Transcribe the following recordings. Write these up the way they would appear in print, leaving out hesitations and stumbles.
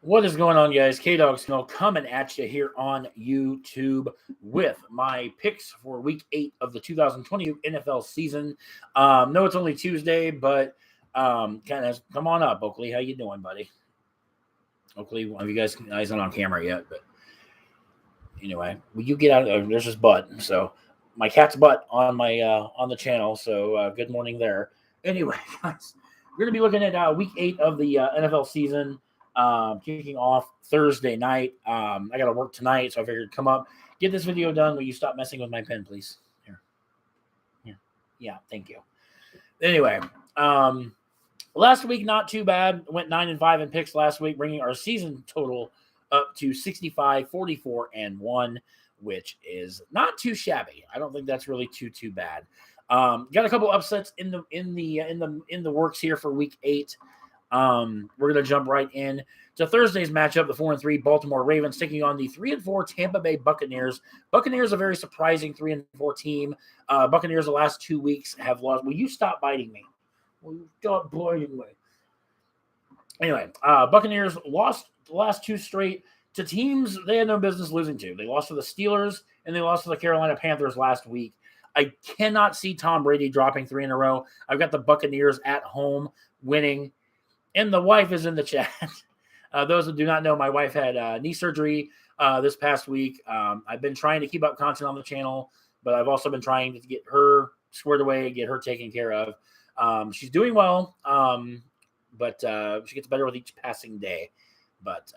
What is going on, guys? K-Dog coming at you here on YouTube with my picks for Week 8 of the 2022 NFL season. No, it's only Tuesday, but kind of come on up, Oakley. How you doing, buddy? Oakley, one of you guys not on camera yet, but anyway, will you get out? There's his butt. So my cat's butt on the channel. So good morning there. Anyway, guys, we're gonna be looking at Week 8 of the NFL season. Kicking off Thursday night. I got to work tonight, so I figured come up, get this video done. Will you stop messing with my pen, please? Here. Yeah, thank you. Anyway, last week not too bad. Went 9-5 in picks last week, bringing our season total up to 65, 44, and 1, which is not too shabby. I don't think that's really too bad. Got a couple upsets in the works here for Week 8. We're going to jump right in to Thursday's matchup, the 4-3 Baltimore Ravens taking on the 3-4 Tampa Bay Buccaneers. Buccaneers a very surprising 3-4 team. Buccaneers the last 2 weeks have lost. Will you stop biting me? Will you stop biting me? Anyway, Buccaneers lost the last 2 straight to teams they had no business losing to. They lost to the Steelers and they lost to the Carolina Panthers last week. I cannot see Tom Brady dropping 3 in a row. I've got the Buccaneers at home winning. And the wife is in the chat. Those who do not know, my wife had knee surgery this past week. I've been trying to keep up content on the channel, but I've also been trying to get her squared away, get her taken care of. She's doing well, but she gets better with each passing day. But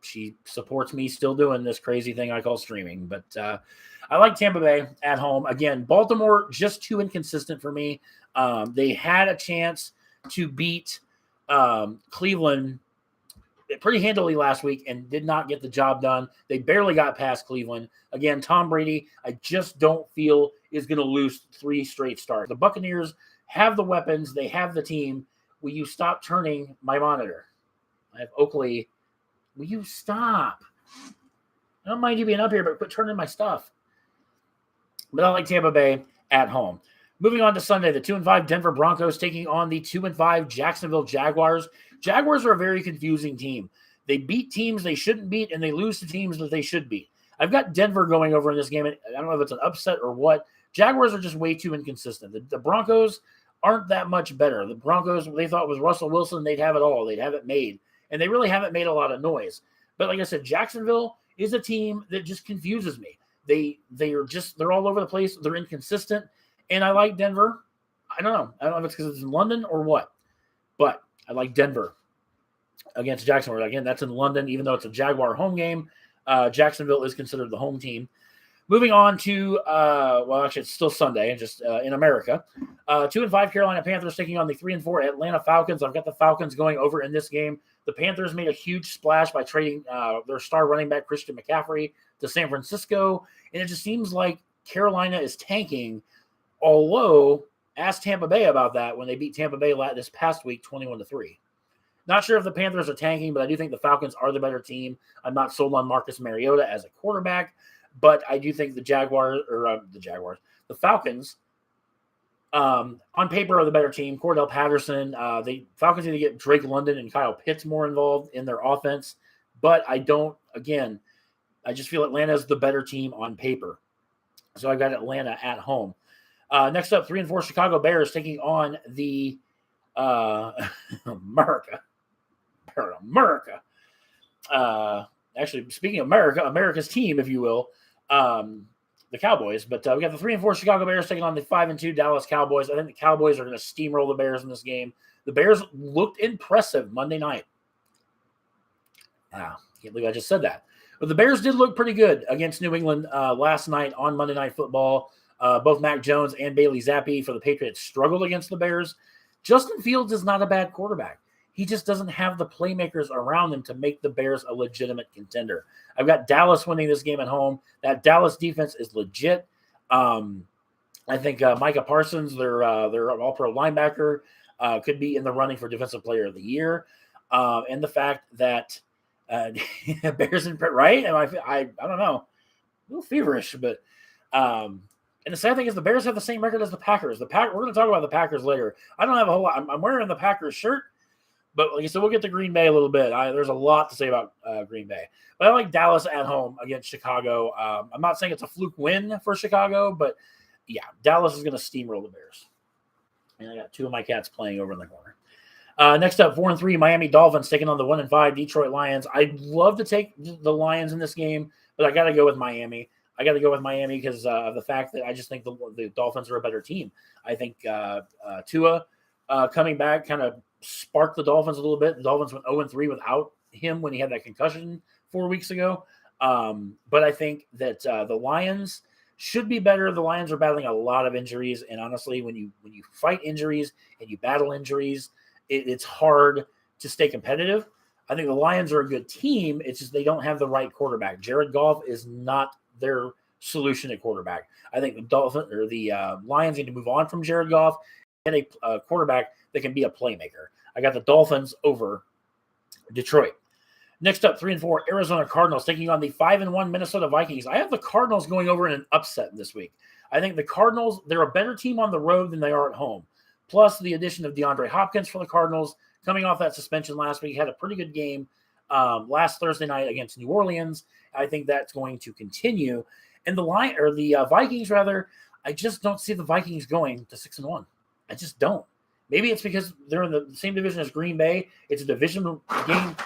she supports me still doing this crazy thing I call streaming. But I like Tampa Bay at home. Again, Baltimore just too inconsistent for me. They had a chance to beat Cleveland pretty handily last week and did not get the job done. They barely got past Cleveland. Again, Tom Brady, I just don't feel is going to lose 3 straight starts. The Buccaneers have the weapons. They have the team. Will you stop turning my monitor? I have Oakley. Will you stop? I don't mind you being up here, but quit turning my stuff. But I like Tampa Bay at home. Moving on to Sunday, the 2-5 Denver Broncos taking on the 2-5 Jacksonville Jaguars. Jaguars are a very confusing team. They beat teams they shouldn't beat, and they lose to teams that they should beat. I've got Denver going over in this game. I don't know if it's an upset or what. Jaguars are just way too inconsistent. The Broncos aren't that much better. The Broncos, they thought with Russell Wilson, they'd have it all. They'd have it made. And they really haven't made a lot of noise. But like I said, Jacksonville is a team that just confuses me. They're all over the place. They're inconsistent. And I like Denver. I don't know if it's because it's in London or what, but I like Denver against Jacksonville. Again, that's in London, even though it's a Jaguar home game. Jacksonville is considered the home team. Moving on to, actually, it's still Sunday, just in America. 2-5 Carolina Panthers taking on the 3-4 Atlanta Falcons. I've got the Falcons going over in this game. The Panthers made a huge splash by trading their star running back Christian McCaffrey to San Francisco, and it just seems like Carolina is tanking. Although, ask Tampa Bay about that when they beat Tampa Bay this past week, 21-3. Not sure if the Panthers are tanking, but I do think the Falcons are the better team. I'm not sold on Marcus Mariota as a quarterback, but I do think the Falcons, on paper are the better team. Cordell Patterson, the Falcons need to get Drake London and Kyle Pitts more involved in their offense, but I just feel Atlanta is the better team on paper. So I've got Atlanta at home. Next up, 3-4 Chicago Bears taking on the America. Actually, speaking of America's team, if you will, the Cowboys. But we got the 3-4 Chicago Bears taking on the 5-2 Dallas Cowboys. I think the Cowboys are going to steamroll the Bears in this game. The Bears looked impressive Monday night. Can't believe I just said that. But the Bears did look pretty good against New England last night on Monday Night Football. Both Mac Jones and Bailey Zappi for the Patriots struggled against the Bears. Justin Fields is not a bad quarterback. He just doesn't have the playmakers around him to make the Bears a legitimate contender. I've got Dallas winning this game at home. That Dallas defense is legit. I think Micah Parsons, their all-pro linebacker, could be in the running for Defensive Player of the Year. And the fact that Bears and right? And I don't know, a little feverish, but and the sad thing is the Bears have the same record as the Packers. We're going to talk about the Packers later. I don't have a whole lot. I'm wearing the Packers shirt, But like I said, we'll get to Green Bay a little bit. There's a lot to say about Green Bay. But I like Dallas at home against Chicago. I'm not saying it's a fluke win for Chicago, but yeah, Dallas is going to steamroll the Bears. And I got two of my cats playing over in the corner. Next up, 4-3 Miami Dolphins taking on the 1-5 Detroit Lions. I'd love to take the Lions in this game, but I got to go with Miami. I got to go with Miami because of the fact that I just think the Dolphins are a better team. I think Tua coming back kind of sparked the Dolphins a little bit. The Dolphins went 0-3 without him when he had that concussion 4 weeks ago. But I think that the Lions should be better. The Lions are battling a lot of injuries, and honestly, when you fight injuries and you battle injuries, it's hard to stay competitive. I think the Lions are a good team. It's just they don't have the right quarterback. Jared Goff is not their solution at quarterback. I think the Lions need to move on from Jared Goff and a quarterback that can be a playmaker. I got the Dolphins over Detroit. Next up, 3-4 Arizona Cardinals taking on the 5-1 Minnesota Vikings. I have the Cardinals going over in an upset this week. I think the Cardinals, they're a better team on the road than they are at home. Plus the addition of DeAndre Hopkins for the Cardinals, coming off that suspension last week, had a pretty good game last Thursday night against New Orleans. I think that's going to continue. And the Vikings, I just don't see the Vikings going to 6-1. I just don't. Maybe it's because they're in the same division as Green Bay. It's a division game.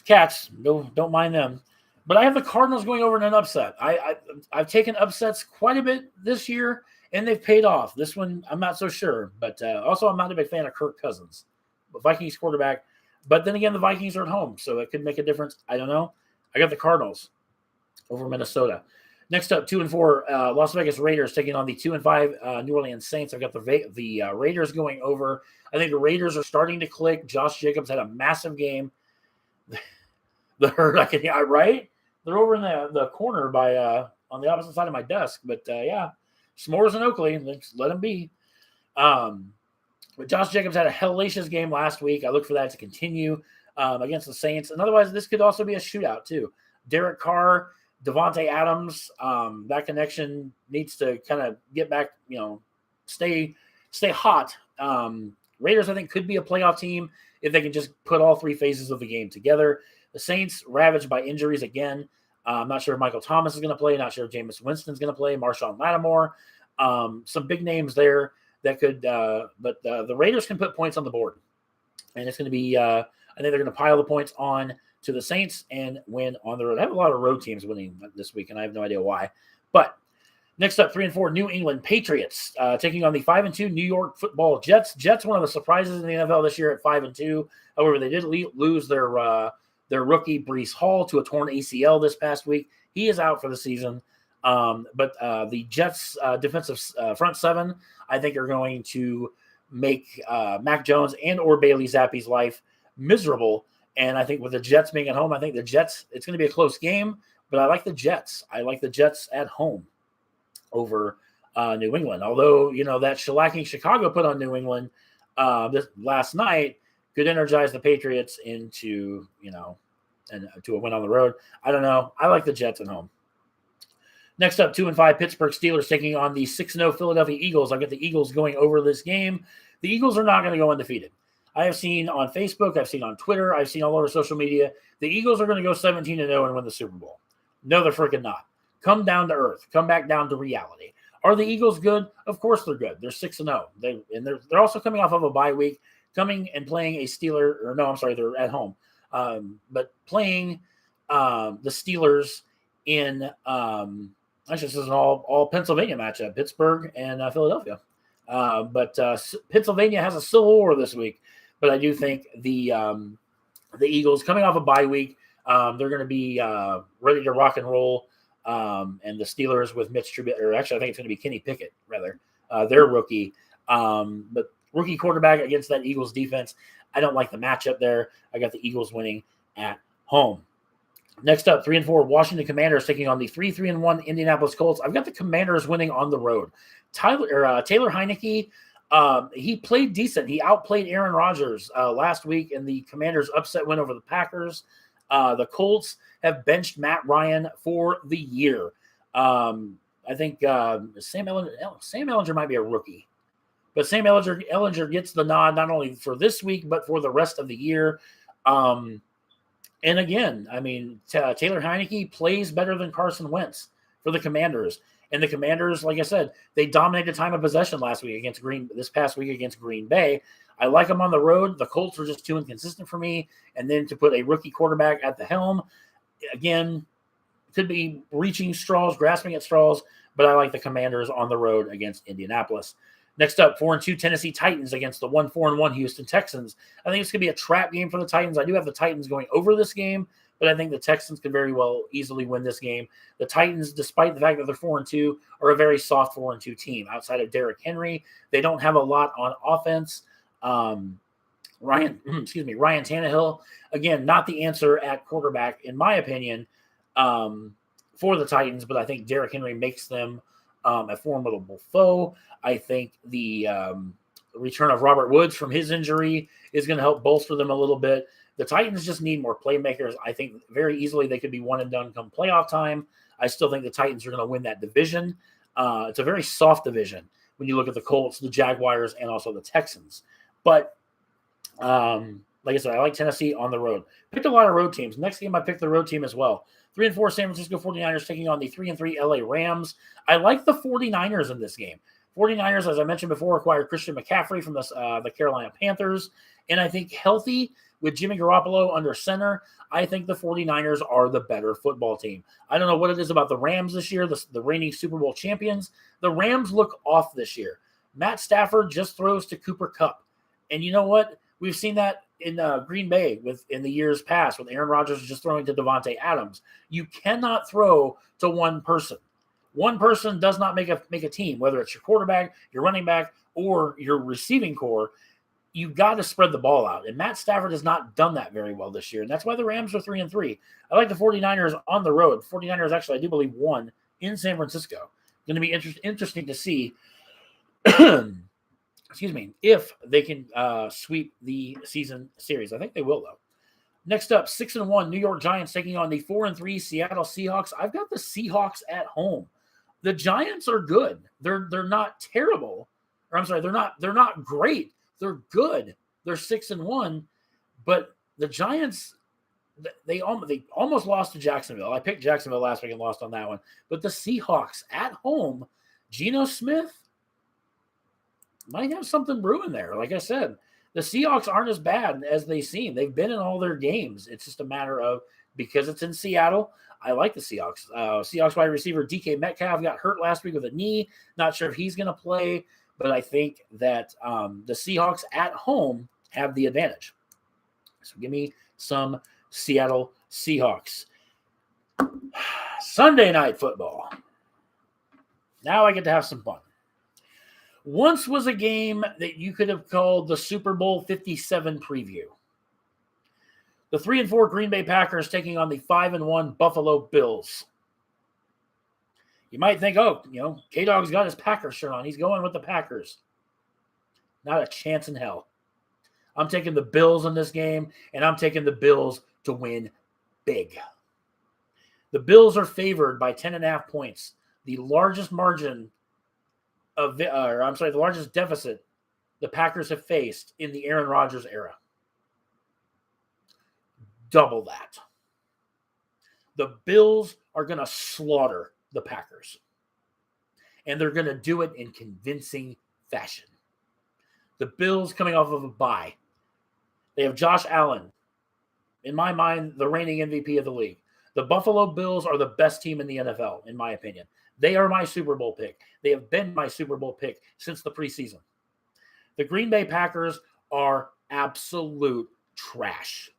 Cats, don't mind them. But I have the Cardinals going over in an upset. I've taken upsets quite a bit this year, and they've paid off. This one, I'm not so sure. But also, I'm not a big fan of Kirk Cousins, but Vikings quarterback. But then again, the Vikings are at home, so it could make a difference. I don't know. I got the Cardinals over Minnesota. Next up, 2-4 Las Vegas Raiders taking on the 2-5 New Orleans Saints. I've got the Raiders going over. I think the Raiders are starting to click. Josh Jacobs had a massive game. Right? They're over in the corner by on the opposite side of my desk. But yeah, s'mores and Oakley. Let's let them be. But Josh Jacobs had a hellacious game last week. I look for that to continue against the Saints. And otherwise, this could also be a shootout too. Derek Carr, Devontae Adams, that connection needs to kind of get back, stay hot. Raiders, I think, could be a playoff team if they can just put all three phases of the game together. The Saints ravaged by injuries again. I'm not sure if Michael Thomas is going to play. Not sure if Jameis Winston's going to play. Marshawn Lattimore. Some big names there that could but the Raiders can put points on the board. And it's going to be I think they're going to pile the points on to the Saints and win on the road. I have a lot of road teams winning this week, and I have no idea why. But next up, 3-4 New England Patriots taking on the 5-2 New York Football Jets. Jets, one of the surprises in the NFL this year at 5-2. However, they did lose their rookie Breece Hall to a torn ACL this past week. He is out for the season. But the Jets defensive front seven, I think, are going to make Mac Jones and or Bailey Zappi's life miserable. And I think with the Jets being at home, I think the Jets, it's going to be a close game, but I like the Jets. I like the Jets at home over New England. Although, that shellacking Chicago put on New England this last night could energize the Patriots into, and to a win on the road. I don't know. I like the Jets at home. Next up, 2-5 Pittsburgh Steelers taking on the 6-0 Philadelphia Eagles. I've got the Eagles going over this game. The Eagles are not going to go undefeated. I have seen on Facebook, I've seen on Twitter, I've seen all over social media, the Eagles are going to go 17-0 and win the Super Bowl. No, they're freaking not. Come down to earth. Come back down to reality. Are the Eagles good? Of course they're good. They're 6-0. They're also coming off of a bye week, coming and playing they're at home. But playing the Steelers in actually this is an all Pennsylvania matchup, Pittsburgh and Philadelphia. But Pennsylvania has a civil war this week. But I do think the Eagles, coming off a bye week, they're going to be ready to rock and roll. And the Steelers with Mitch Trubisky, or actually I think it's going to be Kenny Pickett, rather, their rookie. But rookie quarterback against that Eagles defense, I don't like the matchup there. I got the Eagles winning at home. Next up, 3-4 Washington Commanders taking on the 3-1 Indianapolis Colts. I've got the Commanders winning on the road. Taylor Heinicke, he played decent. He outplayed Aaron Rodgers last week in the Commanders' upset win over the Packers. The Colts have benched Matt Ryan for the year. I think Sam Ehlinger might be a rookie. But Sam Ehlinger gets the nod not only for this week, but for the rest of the year. And again, I mean, Taylor Heinicke plays better than Carson Wentz for the Commanders. And the Commanders, like I said, they dominated time of possession this past week against Green Bay. I like them on the road. The Colts are just too inconsistent for me. And then to put a rookie quarterback at the helm, again, could be reaching straws, grasping at straws, but I like the Commanders on the road against Indianapolis. Next up, 4-2 Tennessee Titans against the 1-4-1 Houston Texans. I think it's going to be a trap game for the Titans. I do have the Titans going over this game, but I think the Texans could very well easily win this game. The Titans, despite the fact that they're 4-2, are a very soft 4-2 team. Outside of Derrick Henry, they don't have a lot on offense. Ryan Tannehill, again, not the answer at quarterback, in my opinion, for the Titans, but I think Derrick Henry makes them a formidable foe. I think the return of Robert Woods from his injury is going to help bolster them a little bit. The Titans just need more playmakers. I think very easily they could be one and done come playoff time. I still think the Titans are going to win that division. It's a very soft division when you look at the Colts, the Jaguars, and also the Texans. But like I said, I like Tennessee on the road. Picked a lot of road teams. Next game, I picked the road team as well. 3-4 San Francisco 49ers taking on the 3-3 LA Rams. I like the 49ers in this game. 49ers, as I mentioned before, acquired Christian McCaffrey from the Carolina Panthers. And I think healthy with Jimmy Garoppolo under center, I think the 49ers are the better football team. I don't know what it is about the Rams this year, the reigning Super Bowl champions. The Rams look off this year. Matt Stafford just throws to Cooper Kupp. And you know what? We've seen that in Green Bay in the years past with Aaron Rodgers just throwing to Devontae Adams. You cannot throw to one person. One person does not make a team, whether it's your quarterback, your running back, or your receiving core. You got to spread the ball out. And Matt Stafford has not done that very well this year. And that's why the Rams are 3-3. I like the 49ers on the road. 49ers actually, I do believe, won in San Francisco. Going to be interesting to see if they can sweep the season series. I think they will, though. Next up, 6-1 New York Giants taking on the 4-3 Seattle Seahawks. I've got the Seahawks at home. The Giants are good. They're not terrible. Or I'm sorry, they're not great. They're good. They're 6-1, but the Giants they almost lost to Jacksonville. I picked Jacksonville last week and lost on that one. But the Seahawks at home, Geno Smith might have something brewing there. Like I said, the Seahawks aren't as bad as they seem. They've been in all their games. It's just a matter of, because it's in Seattle, I like the Seahawks. Seahawks wide receiver DK Metcalf got hurt last week with a knee. Not sure if he's going to play, but I think that the Seahawks at home have the advantage. So give me some Seattle Seahawks. Sunday night football. Now I get to have some fun. Once was a game that you could have called the Super Bowl 57 preview. The 3-4 Green Bay Packers taking on the 5-1 Buffalo Bills. You might think, K-Dog's got his Packers shirt on. He's going with the Packers. Not a chance in hell. I'm taking the Bills in this game, and I'm taking the Bills to win big. The Bills are favored by 10.5 points. The largest margin the largest deficit the Packers have faced in the Aaron Rodgers era. Double that. The Bills are going to slaughter the Packers. And they're going to do it in convincing fashion. The Bills coming off of a bye. They have Josh Allen. In my mind, the reigning MVP of the league. The Buffalo Bills are the best team in the NFL, in my opinion. They are my Super Bowl pick. They have been my Super Bowl pick since the preseason. The Green Bay Packers are absolute trash.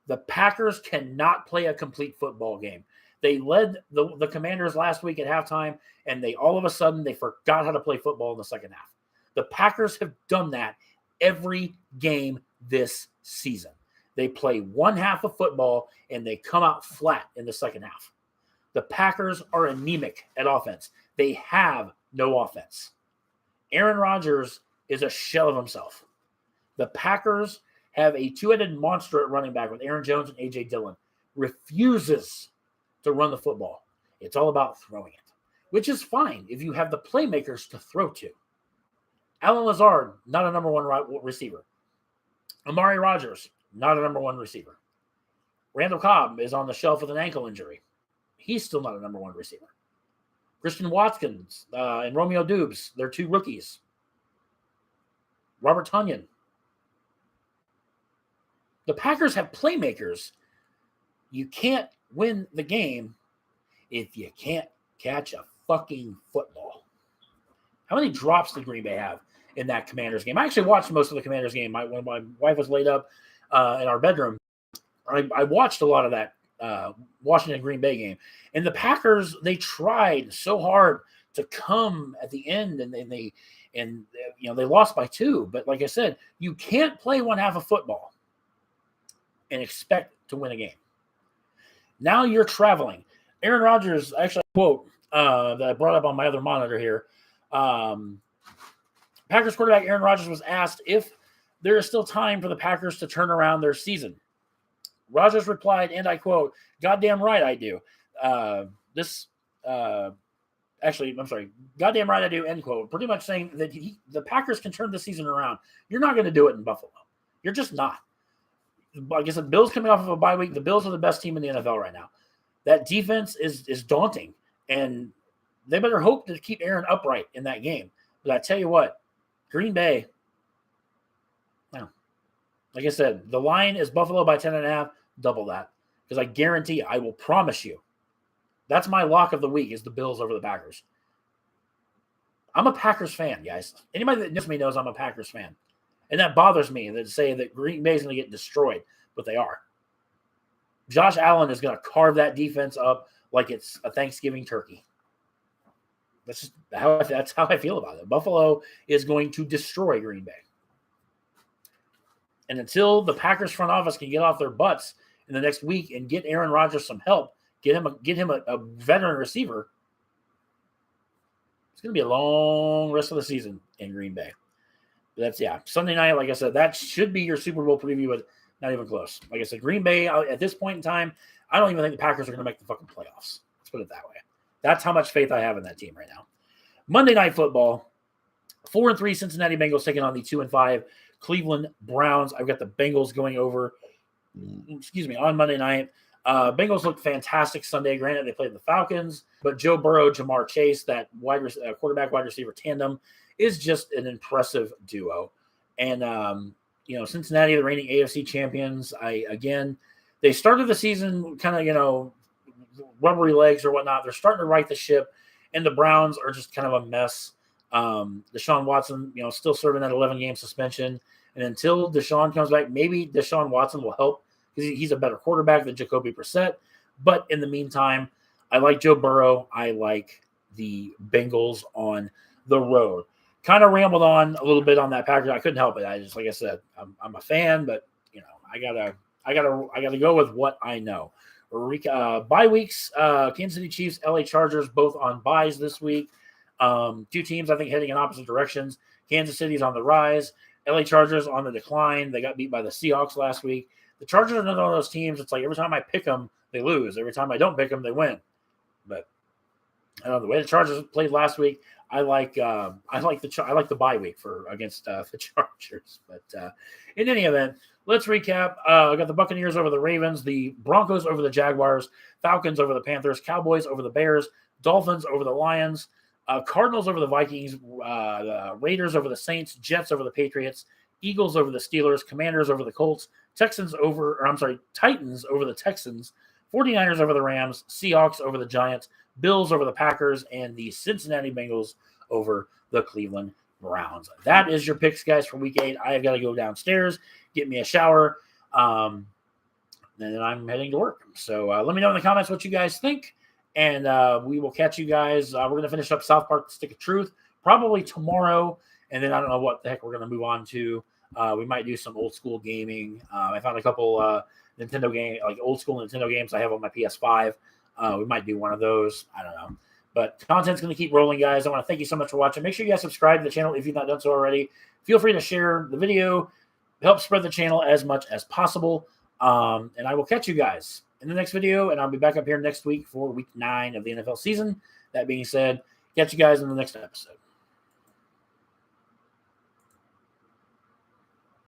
The Packers cannot play a complete football game. They led the Commanders last week at halftime, and all of a sudden they forgot how to play football in the second half. The Packers have done that every game this season. They play one half of football, and they come out flat in the second half. The Packers are anemic at offense. They have no offense. Aaron Rodgers is a shell of himself. The Packers have a two-headed monster at running back with Aaron Jones and A.J. Dillon. Refuses to run the football. It's all about throwing it, which is fine if you have the playmakers to throw to. Allen Lazard, not a number one receiver. Amari Rogers, not a number one receiver. Randall Cobb is on the shelf with an ankle injury. He's still not a number one receiver. Christian Watkins and Romeo Dubes, they're 2 rookies. Robert Tonyan. The Packers have playmakers. You can't win the game if you can't catch a fucking football. How many drops did Green Bay have in that Commanders game? I actually watched most of the Commanders game. When my wife was laid up in our bedroom, I watched a lot of that Washington Green Bay game. And the Packers, they tried so hard to come at the end, and they lost by 2. But like I said, you can't play one half of football and expect to win a game. Now you're traveling. Aaron Rodgers, actually, quote that I brought up on my other monitor here. Packers quarterback Aaron Rodgers was asked if there is still time for the Packers to turn around their season. Rodgers replied, and I quote, "Goddamn right I do." Goddamn right I do, end quote. Pretty much saying that the Packers can turn the season around. You're not going to do it in Buffalo. You're just not. Like I said, Bills coming off of a bye week. The Bills are the best team in the NFL right now. That defense is daunting, and they better hope to keep Aaron upright in that game. But I tell you what, Green Bay, no. Like I said, the line is Buffalo by 10.5, double that. Because I guarantee, I will promise you, that's my lock of the week is the Bills over the Packers. I'm a Packers fan, guys. Anybody that knows me knows I'm a Packers fan. And that bothers me to say that Green Bay is going to get destroyed, but they are. Josh Allen is going to carve that defense up like it's a Thanksgiving turkey. That's how I feel about it. Buffalo is going to destroy Green Bay. And until the Packers front office can get off their butts in the next week and get Aaron Rodgers some help, get him a veteran receiver, it's going to be a long rest of the season in Green Bay. But that's, Sunday night, like I said, that should be your Super Bowl preview, but not even close. Like I said, Green Bay, at this point in time, I don't even think the Packers are going to make the fucking playoffs. Let's put it that way. That's how much faith I have in that team right now. Monday Night Football, 4-3 Cincinnati Bengals taking on the 2-5 Cleveland Browns. I've got the Bengals going over, on Monday night. Bengals looked fantastic Sunday. Granted, they played the Falcons, but Joe Burrow, Jamar Chase, that quarterback-wide receiver tandem is just an impressive duo. And, Cincinnati, the reigning AFC champions, they started the season kind of, rubbery legs or whatnot. They're starting to right the ship, and the Browns are just kind of a mess. Deshaun Watson, still serving that 11-game suspension. And until Deshaun comes back, maybe Deshaun Watson will help because he's a better quarterback than Jacoby Brissett. But in the meantime, I like Joe Burrow. I like the Bengals on the road. Kind of rambled on a little bit on that Packers. I couldn't help it. Like I said, I'm a fan, but I gotta go with what I know. Bye weeks, Kansas City Chiefs, LA Chargers, both on byes this week. 2 teams, I think, heading in opposite directions. Kansas City's on the rise. LA Chargers on the decline. They got beat by the Seahawks last week. The Chargers are another one of those teams. It's like every time I pick them, they lose. Every time I don't pick them, they win. But I don't know, the way the Chargers played last week, I like the bye week against the Chargers. But in any event, let's recap. I got the Buccaneers over the Ravens, the Broncos over the Jaguars, Falcons over the Panthers, Cowboys over the Bears, Dolphins over the Lions, Cardinals over the Vikings, Raiders over the Saints, Jets over the Patriots, Eagles over the Steelers, Commanders over the Colts, Titans over the Texans, 49ers over the Rams, Seahawks over the Giants, Bills over the Packers, and the Cincinnati Bengals over the Cleveland Browns. That is your picks, guys, for Week 8. I have got to go downstairs, get me a shower, and then I'm heading to work. So let me know in the comments what you guys think, and we will catch you guys. We're going to finish up South Park: The Stick of Truth probably tomorrow, and then I don't know what the heck we're going to move on to. We might do some old school gaming. I found a couple Nintendo game, like old school Nintendo games I have on my PS5. We might do one of those. I don't know. But content's going to keep rolling, guys. I want to thank you so much for watching. Make sure you guys subscribe to the channel if you've not done so already. Feel free to share the video. Help spread the channel as much as possible. And I will catch you guys in the next video. And I'll be back up here next week for Week 9 of the NFL season. That being said, catch you guys in the next episode.